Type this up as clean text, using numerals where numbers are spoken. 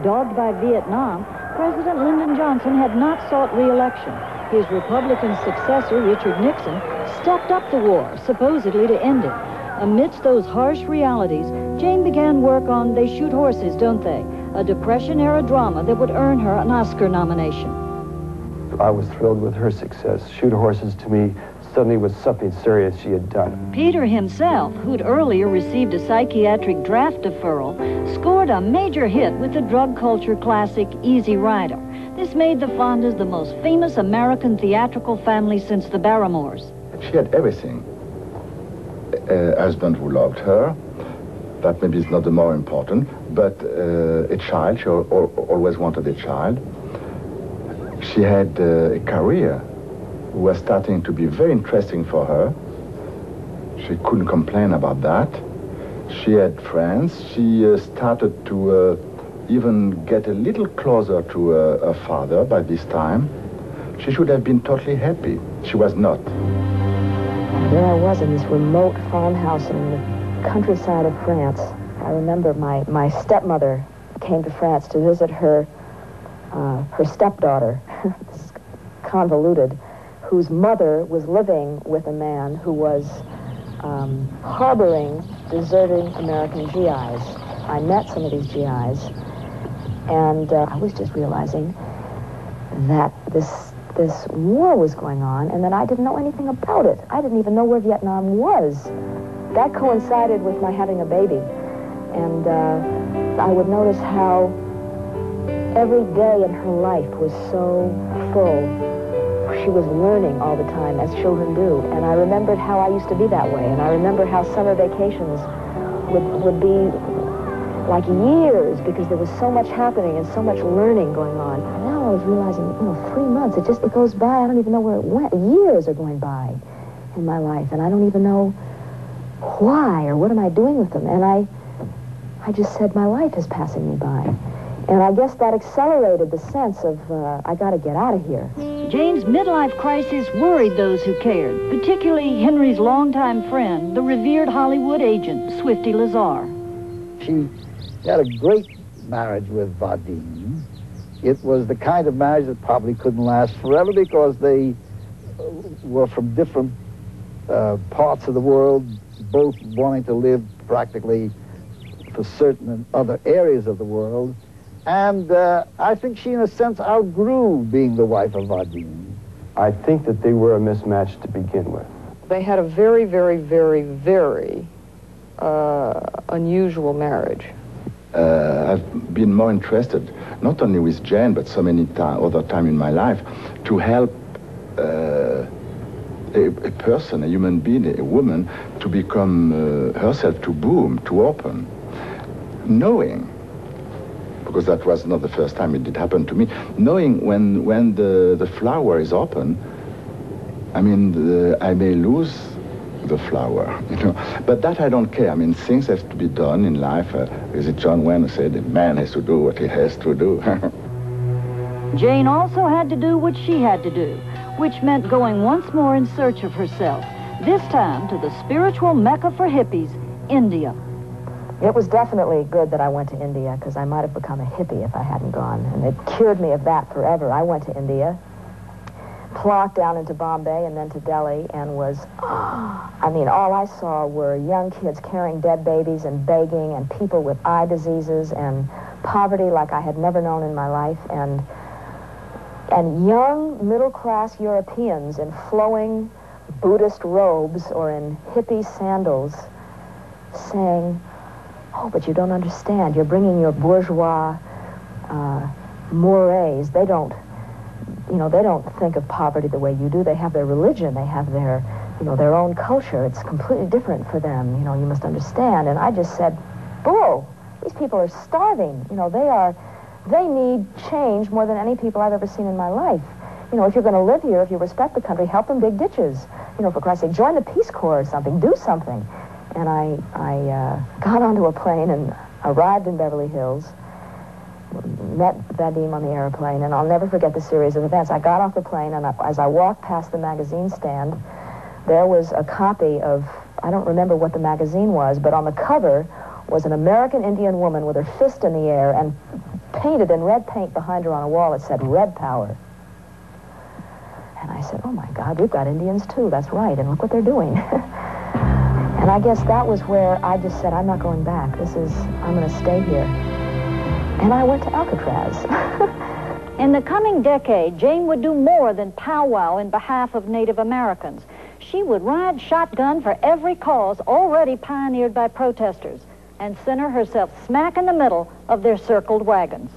Dogged by Vietnam, President Lyndon Johnson had not sought re-election. His Republican successor, Richard Nixon, stepped up the war, supposedly to end it. Amidst those harsh realities, Jane began work on They Shoot Horses, Don't They?, a Depression-era drama that would earn her an Oscar nomination. I was thrilled with her success. Shoot Horses, to me, suddenly was something serious she had done. Peter himself, who'd earlier received a psychiatric draft deferral, scored a major hit with the drug culture classic Easy Rider. This made the Fondas the most famous American theatrical family since the Barrymores. She had everything. A husband who loved her, that maybe is not the more important, but a child, she always wanted a child. She had a career was starting to be very interesting for her. She couldn't complain about that. She had friends. She started to even get a little closer to her father by this time. She should have been totally happy. She was not. There I was in this remote farmhouse in the countryside of France. I remember my stepmother came to France to visit her stepdaughter, this convoluted, whose mother was living with a man who was harboring deserting American GIs. I met some of these GIs, and I was just realizing that this war was going on, and that I didn't know anything about it. I didn't even know where Vietnam was. That coincided with my having a baby, and I would notice how every day in her life was so full. She was learning all the time, as children do, and I remembered how I used to be that way, and I remember how summer vacations would be like years, because there was so much happening and so much learning going on. And now I was realizing, 3 months, it goes by, I don't even know where it went. Years are going by in my life, and I don't even know why, or what am I doing with them, and I just said my life is passing me by. And I guess that accelerated the sense of, I got to get out of here. Jane's midlife crisis worried those who cared, particularly Henry's longtime friend, the revered Hollywood agent, Swifty Lazar. She had a great marriage with Vadim. It was the kind of marriage that probably couldn't last forever because they were from different parts of the world, both wanting to live practically for certain in other areas of the world. And I think she, in a sense, outgrew being the wife of Vadim. I think that they were a mismatch to begin with. They had a very, very, very, very unusual marriage. I've been more interested, not only with Jane, but so many other times in my life, to help a person, a human being, a woman, to become herself, to boom, to open, knowing, because that was not the first time it did happen to me, knowing when the flower is open, I mean, I may lose the flower, But that I don't care. I mean, things have to be done in life. Is it John Wayne who said, a man has to do what he has to do? Jane also had to do what she had to do, which meant going once more in search of herself, this time to the spiritual mecca for hippies, India. It was definitely good that I went to India, because I might have become a hippie if I hadn't gone, and it cured me of that forever. I went to India, plonked down into Bombay and then to Delhi, and was, I mean, all I saw were young kids carrying dead babies and begging, and people with eye diseases and poverty like I had never known in my life, and young middle-class Europeans in flowing Buddhist robes or in hippie sandals saying, "Oh, but you don't understand. You're bringing your bourgeois mores. They don't think of poverty the way you do. They have their religion. They have their, their own culture. It's completely different for them. You must understand." And I just said, "Bull! These people are starving. They need change more than any people I've ever seen in my life. If you're going to live here, if you respect the country, help them dig ditches. For Christ's sake, join the Peace Corps or something. Do something." And I got onto a plane and arrived in Beverly Hills, met Vadim on the airplane, and I'll never forget the series of events. I got off the plane, and as I walked past the magazine stand, there was a copy of, I don't remember what the magazine was, but on the cover was an American Indian woman with her fist in the air and painted in red paint behind her on a wall. It said Red Power. And I said, oh my God, we've got Indians too. That's right. And look what they're doing. And I guess that was where I just said, I'm not going back. I'm going to stay here. And I went to Alcatraz. In the coming decade, Jane would do more than powwow in behalf of Native Americans. She would ride shotgun for every cause already pioneered by protesters and center herself smack in the middle of their circled wagons.